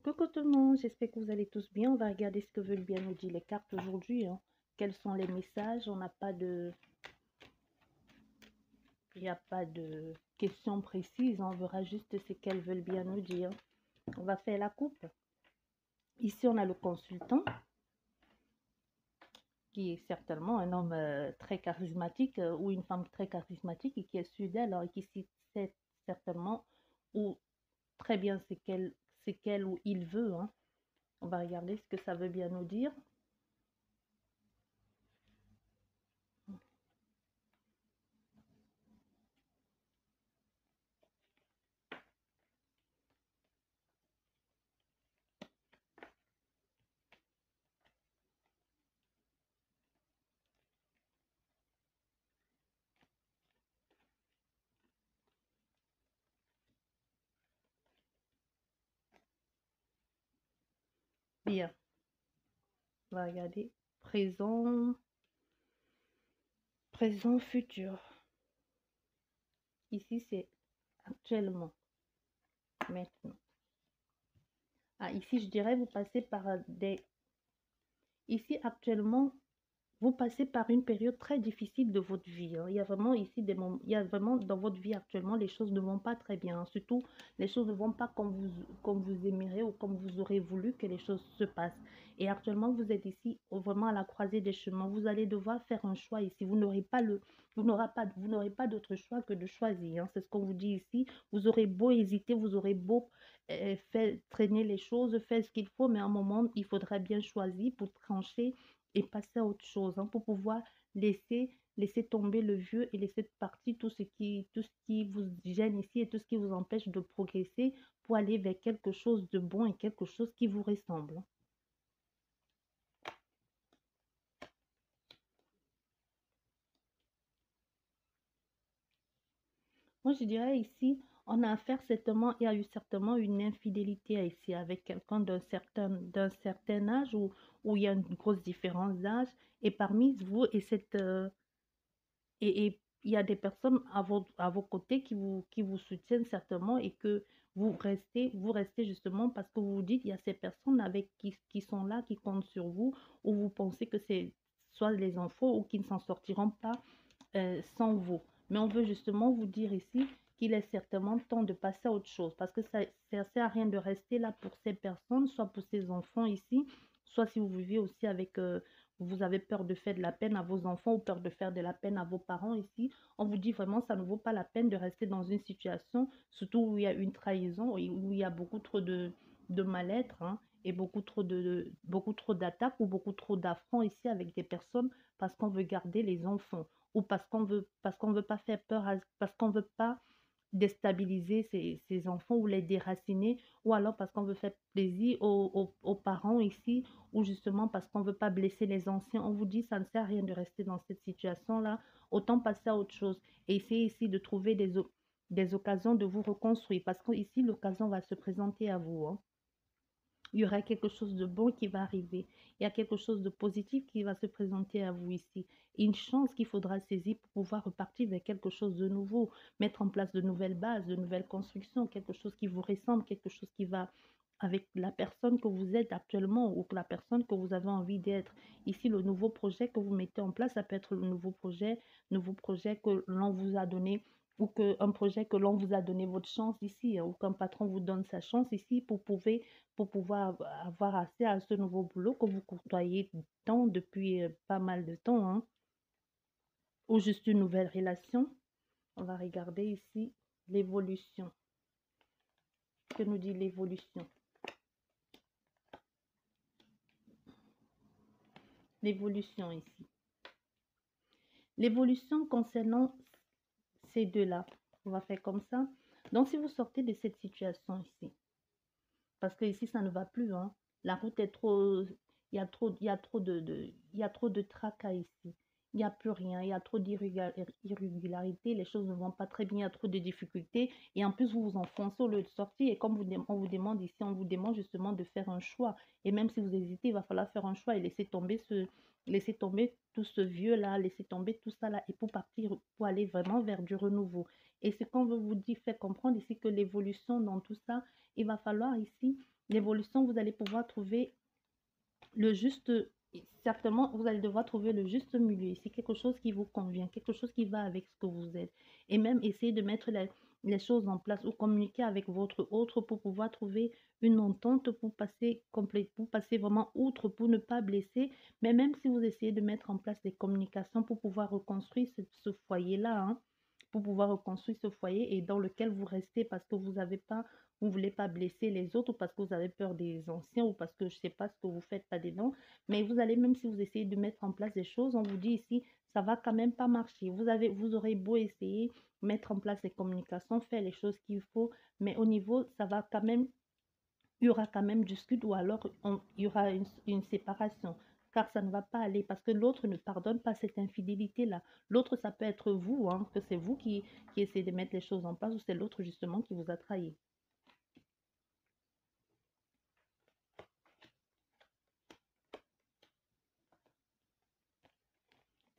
Coucou tout le monde, j'espère que vous allez tous bien. On va regarder ce que veulent bien nous dire les cartes aujourd'hui, hein. Quels sont les messages? On n'a pas de... Il n'y a pas de questions précises, on verra juste ce qu'elles veulent bien nous dire. On va faire la coupe. Ici, on a le consultant, qui est certainement un homme très charismatique ou une femme très charismatique et qui est sûre d'elle, alors, et qui sait certainement ou très bien ce qu'elle ou il veut, hein. On va regarder ce que ça veut bien nous dire. Bien, on va regarder présent, présent, futur. Ici, c'est actuellement, maintenant. Ah, ici, je dirais, vous passez par des... Ici, actuellement, vous passez par une période très difficile de votre vie, hein. Il y a vraiment ici des moments, il y a vraiment dans votre vie actuellement, les choses ne vont pas très bien, hein. Surtout, les choses ne vont pas comme vous aimeriez ou comme vous aurez voulu que les choses se passent. Et actuellement, vous êtes ici vraiment à la croisée des chemins. Vous allez devoir faire un choix ici. Vous n'aurez pas d'autre choix que de choisir, hein. C'est ce qu'on vous dit ici. Vous aurez beau hésiter, vous aurez beau faire traîner les choses, faire ce qu'il faut, mais à un moment, il faudra bien choisir pour trancher et passer à autre chose, hein, pour pouvoir laisser tomber le vieux et laisser de partir tout ce qui vous gêne ici et tout ce qui vous empêche de progresser pour aller vers quelque chose de bon et quelque chose qui vous ressemble. Moi, je dirais ici, on a affaire certainement, il y a eu certainement une infidélité ici avec quelqu'un d'un certain âge où il y a une grosse différence d'âge. Et parmi vous et et il y a des personnes à vos côtés qui vous soutiennent certainement et que vous restez justement parce que vous vous dites, il y a ces personnes qui sont là, qui comptent sur vous, ou vous pensez que c'est soit les enfants ou qui ne s'en sortiront pas sans vous. Mais on veut justement vous dire ici qu'il est certainement temps de passer à autre chose parce que ça ne sert à rien de rester là pour ces personnes, soit pour ces enfants ici, soit si vous vivez aussi avec, vous avez peur de faire de la peine à vos enfants ou peur de faire de la peine à vos parents ici. On vous dit vraiment ça ne vaut pas la peine de rester dans une situation, surtout où il y a une trahison, où il y a beaucoup trop de mal-être, hein, et beaucoup trop d'attaques ou beaucoup trop d'affronts ici avec des personnes parce qu'on veut garder les enfants ou parce qu'on veut pas faire peur, parce qu'on veut pas déstabiliser ces enfants ou les déraciner, ou alors parce qu'on veut faire plaisir aux parents ici, ou justement parce qu'on veut pas blesser les anciens. On vous dit, ça ne sert à rien de rester dans cette situation-là, autant passer à autre chose et essayer ici de trouver des occasions de vous reconstruire, parce que ici, l'occasion va se présenter à vous, hein. Il y aura quelque chose de bon qui va arriver. Il y a quelque chose de positif qui va se présenter à vous ici. Une chance qu'il faudra saisir pour pouvoir repartir vers quelque chose de nouveau, mettre en place de nouvelles bases, de nouvelles constructions, quelque chose qui vous ressemble, quelque chose qui va avec la personne que vous êtes actuellement ou la personne que vous avez envie d'être. Ici, le nouveau projet que vous mettez en place, ça peut être le nouveau projet que l'on vous a donné ou qu'un projet que l'on vous a donné votre chance ici, hein, ou qu'un patron vous donne sa chance ici pour pouvoir avoir accès à ce nouveau boulot que vous côtoyez tant depuis pas mal de temps, hein, ou juste une nouvelle relation. On va regarder ici l'évolution. Que nous dit l'évolution? L'évolution ici. L'évolution concernant ces deux-là. On va faire comme ça. Donc, si vous sortez de cette situation ici, parce que ici, ça ne va plus, hein. La route est trop... Il y a trop de tracas ici. Il n'y a plus rien. Il y a trop d'irrégularités. Les choses ne vont pas très bien. Il y a trop de difficultés. Et en plus, vous vous enfoncez au lieu de sortir. Et comme on vous demande ici, on vous demande justement de faire un choix. Et même si vous hésitez, il va falloir faire un choix et laisser tomber tout ce vieux-là, laisser tomber tout ça là. Et pour partir, pour aller vraiment vers du renouveau. Et ce qu'on veut vous dire, faire comprendre ici que l'évolution dans tout ça, il va falloir ici L'évolution, vous allez pouvoir trouver le juste, certainement, vous allez devoir trouver le juste milieu. C'est quelque chose qui vous convient, quelque chose qui va avec ce que vous êtes. Et même essayer de mettre les choses en place ou communiquer avec votre autre pour pouvoir trouver une entente pour passer complète, pour passer vraiment outre, pour ne pas blesser. Mais même si vous essayez de mettre en place des communications pour pouvoir reconstruire ce foyer-là, hein, pour pouvoir reconstruire ce foyer et dans lequel vous restez parce que vous avez pas, vous voulez pas blesser les autres ou parce que vous avez peur des anciens ou parce que je sais pas ce que vous faites là-dedans. Mais vous allez, même si vous essayez de mettre en place des choses, on vous dit ici, ça va quand même pas marcher. Vous aurez beau essayer, mettre en place des communications, faire les choses qu'il faut, mais au niveau, ça va quand même, il y aura quand même du scud ou alors il y aura une séparation. Car ça ne va pas aller parce que l'autre ne pardonne pas cette infidélité-là. L'autre, ça peut être vous, hein, que c'est vous qui essayez de mettre les choses en place ou c'est l'autre justement qui vous a trahi.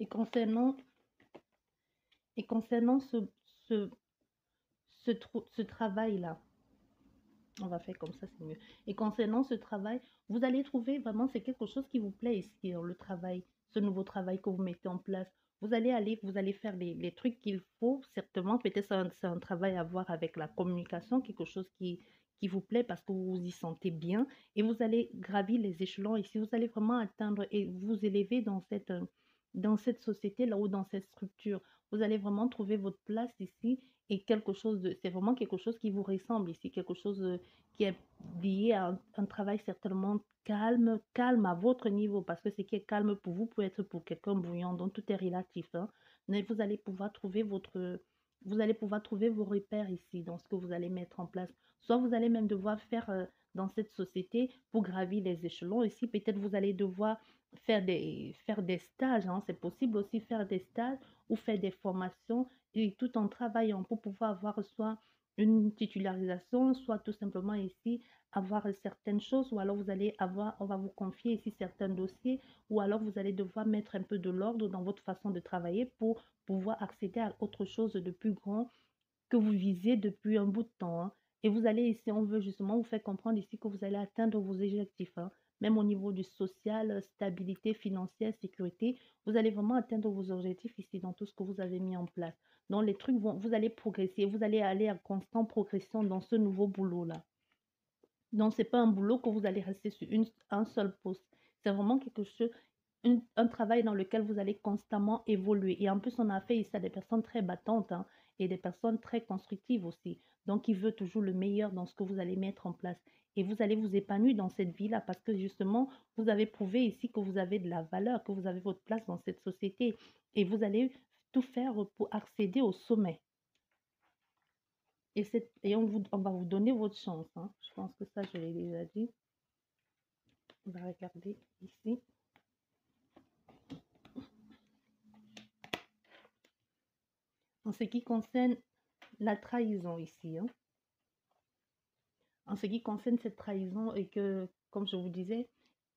Et concernant, et concernant ce, ce travail-là, on va faire comme ça, c'est mieux. Et concernant ce travail, vous allez trouver vraiment, c'est quelque chose qui vous plaît ici, dans le travail, ce nouveau travail que vous mettez en place. Vous allez faire les trucs qu'il faut, certainement. Peut-être c'est un travail à voir avec la communication, quelque chose qui vous plaît parce que vous vous y sentez bien. Et vous allez gravir les échelons ici. Vous allez vraiment atteindre et vous élever dans cette société-là ou dans cette structure. Vous allez vraiment trouver votre place ici et quelque chose de, c'est vraiment quelque chose qui vous ressemble ici, quelque chose qui est lié à un travail certainement calme, calme à votre niveau, parce que ce qui est calme pour vous peut être pour quelqu'un bouillant, donc tout est relatif, hein. Mais vous allez pouvoir trouver vos repères ici, dans ce que vous allez mettre en place. Soit vous allez même devoir faire dans cette société pour gravir les échelons. Ici, peut-être vous allez devoir faire des stages, hein. C'est possible aussi faire des stages ou faire des formations et tout en travaillant pour pouvoir avoir soit une titularisation, soit tout simplement ici avoir certaines choses, ou alors vous allez avoir, on va vous confier ici certains dossiers, ou alors vous allez devoir mettre un peu de l'ordre dans votre façon de travailler pour pouvoir accéder à autre chose de plus grand que vous visez depuis un bout de temps, hein. Et vous allez ici, on veut justement vous faire comprendre ici que vous allez atteindre vos objectifs, hein. Même au niveau du social, stabilité financière, sécurité, vous allez vraiment atteindre vos objectifs ici dans tout ce que vous avez mis en place. Donc les trucs vont, vous allez progresser, vous allez aller en constante progression dans ce nouveau boulot-là. Donc c'est pas un boulot que vous allez rester sur un seul poste. C'est vraiment quelque chose, un travail dans lequel vous allez constamment évoluer. Et en plus, on a fait ici à des personnes très battantes, hein, et des personnes très constructives aussi. Donc, il veut toujours le meilleur dans ce que vous allez mettre en place. Et vous allez vous épanouir dans cette vie-là parce que justement, vous avez prouvé ici que vous avez de la valeur, que vous avez votre place dans cette société. Et vous allez tout faire pour accéder au sommet. Et on va vous donner votre chance, hein. Je pense que ça, je l'ai déjà dit. On va regarder ici. En ce qui concerne la trahison ici, hein. En ce qui concerne cette trahison et que, comme je vous disais,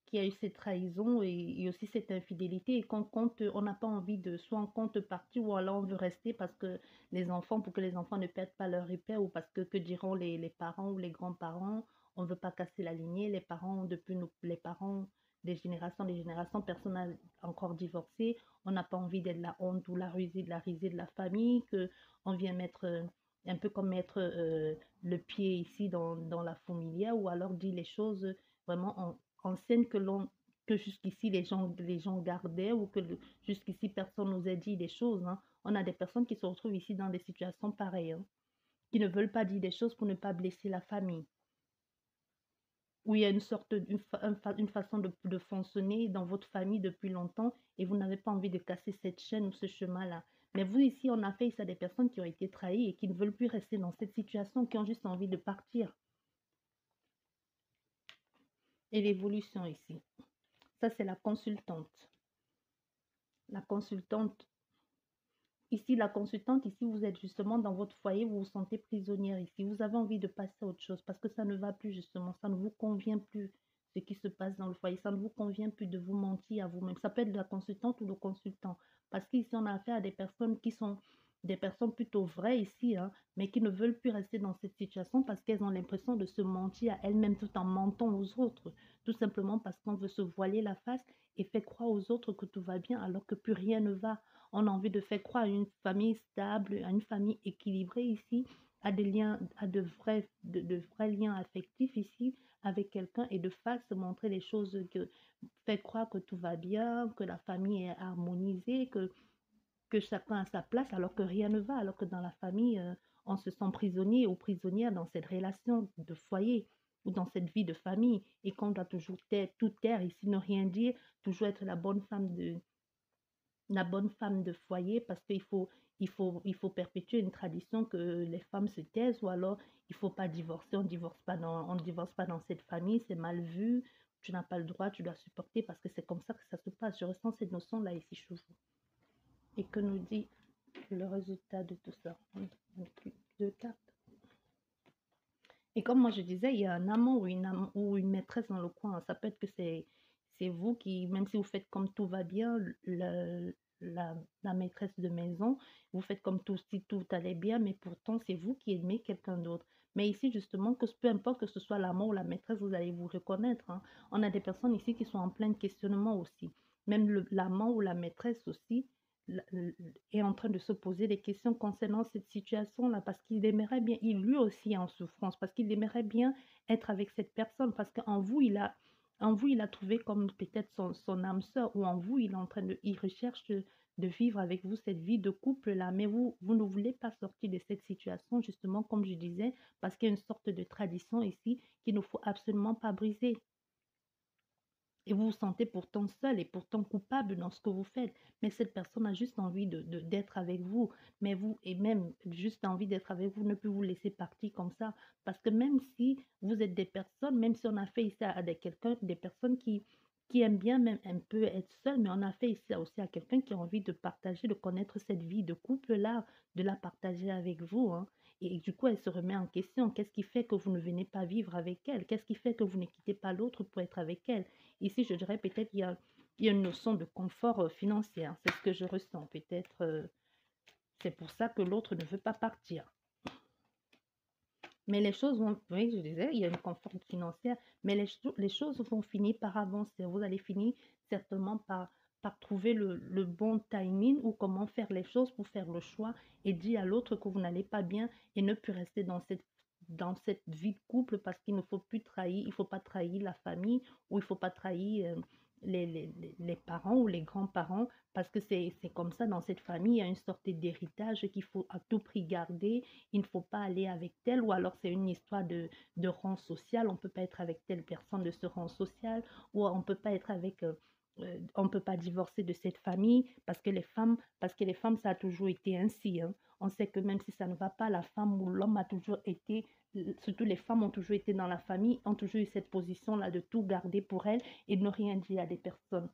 qu'il y a eu cette trahison et aussi cette infidélité et qu'on compte, on n'a pas envie de, soit on compte partir ou alors on veut rester parce que les enfants, pour que les enfants ne perdent pas leur repère ou parce que diront les parents ou les grands-parents, on ne veut pas casser la lignée, les parents, depuis nous, les parents des générations, personne n'a encore divorcé, on n'a pas envie d'être la honte ou la risée de la famille, que on vient mettre un peu comme mettre le pied ici dans la fourmilière ou alors dire les choses vraiment en scène que jusqu'ici les gens gardaient ou que jusqu'ici personne n'osait dire des choses, hein. On a des personnes qui se retrouvent ici dans des situations pareilles, hein, qui ne veulent pas dire des choses pour ne pas blesser la famille. Où il y a une sorte une façon de fonctionner dans votre famille depuis longtemps et vous n'avez pas envie de casser cette chaîne ou ce chemin-là. Mais vous ici, on a fait ça à des personnes qui ont été trahies et qui ne veulent plus rester dans cette situation, qui ont juste envie de partir. Et l'évolution ici. Ça, c'est la consultante. La consultante. Ici, la consultante, ici, vous êtes justement dans votre foyer, vous vous sentez prisonnière ici. Vous avez envie de passer à autre chose parce que ça ne va plus justement, ça ne vous convient plus ce qui se passe dans le foyer, ça ne vous convient plus de vous mentir à vous-même. Ça peut être de la consultante ou le consultant parce qu'ici, on a affaire à des personnes qui sont des personnes plutôt vraies ici, hein, mais qui ne veulent plus rester dans cette situation parce qu'elles ont l'impression de se mentir à elles-mêmes tout en mentant aux autres, tout simplement parce qu'on veut se voiler la face et faire croire aux autres que tout va bien alors que plus rien ne va. On a envie de faire croire à une famille stable, à une famille équilibrée ici, à des liens, à de vrais liens affectifs ici avec quelqu'un et de face montrer les choses que faire croire que tout va bien, que la famille est harmonisée, que chacun a sa place alors que rien ne va, alors que dans la famille, on se sent prisonnier ou prisonnière dans cette relation de foyer ou dans cette vie de famille et qu'on doit toujours taire, tout taire ici, ne rien dire, toujours être la bonne femme de foyer parce il faut perpétuer une tradition que les femmes se taisent ou alors il faut pas divorcer, on divorce pas dans cette famille, c'est mal vu, tu n'as pas le droit, tu dois supporter parce que c'est comme ça que ça se passe. Je ressens cette notion-là ici chez vous. Et que nous dit le résultat de tout ça? Deux cartes. Et comme moi je disais, il y a un amant ou une maîtresse dans le coin. Ça peut être que c'est vous qui, même si vous faites comme tout va bien, la maîtresse de maison, vous faites comme tout si tout allait bien, mais pourtant c'est vous qui aimez quelqu'un d'autre. Mais ici, justement, que peu importe que ce soit l'amant ou la maîtresse, vous allez vous reconnaître, hein. On a des personnes ici qui sont en plein questionnement aussi. Même l'amant ou la maîtresse aussi est en train de se poser des questions concernant cette situation-là parce qu'il aimerait bien, il lui aussi est en souffrance, parce qu'il aimerait bien être avec cette personne, parce qu'en vous, en vous, il a trouvé comme peut-être son âme sœur, ou en vous, il est en train de, il recherche de vivre avec vous cette vie de couple-là, mais vous ne voulez pas sortir de cette situation, justement, comme je disais, parce qu'il y a une sorte de tradition ici qu'il ne faut absolument pas briser. Et vous vous sentez pourtant seul et pourtant coupable dans ce que vous faites. Mais cette personne a juste envie d'être avec vous. Mais vous, et même juste envie d'être avec vous, ne peut vous laisser partir comme ça. Parce que même si vous êtes des personnes, même si on a fait ici à quelqu'un, des personnes qui aiment bien même un peu être seul, mais on a fait ici aussi à quelqu'un qui a envie de partager, de connaître cette vie de couple-là, de la partager avec vous, hein. Et du coup, elle se remet en question. Qu'est-ce qui fait que vous ne venez pas vivre avec elle? Qu'est-ce qui fait que vous ne quittez pas l'autre pour être avec elle? Ici, je dirais peut-être il y a une notion de confort financier. Hein. C'est ce que je ressens. Peut-être c'est pour ça que l'autre ne veut pas partir. Mais les choses vont, oui, je disais, il y a une confort financière, mais les choses vont finir par avancer. Vous allez finir certainement par trouver le bon timing ou comment faire les choses pour faire le choix et dire à l'autre que vous n'allez pas bien et ne plus rester dans cette vie de couple parce qu'il ne faut plus trahir, il ne faut pas trahir la famille ou il ne faut pas trahir les parents ou les grands-parents parce que c'est comme ça dans cette famille, il y a une sorte d'héritage qu'il faut à tout prix garder, il ne faut pas aller avec tel, ou alors c'est une histoire de rang social, on ne peut pas être avec telle personne de ce rang social, ou on ne peut pas être avec, on ne peut pas divorcer de cette famille, parce que les femmes, ça a toujours été ainsi, hein. On sait que même si ça ne va pas, la femme ou l'homme a toujours été, surtout les femmes ont toujours été dans la famille, ont toujours eu cette position-là de tout garder pour elles et de ne rien dire à des personnes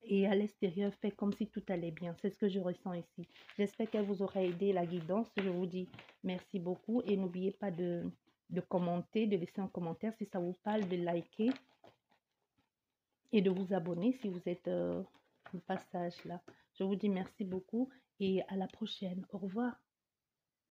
et à l'extérieur fait comme si tout allait bien. C'est ce que je ressens ici. J'espère qu'elle vous aura aidé la guidance. Je vous dis merci beaucoup et n'oubliez pas de commenter, de laisser un commentaire si ça vous parle, de liker et de vous abonner si vous êtes au passage là. Je vous dis merci beaucoup et à la prochaine. Au revoir.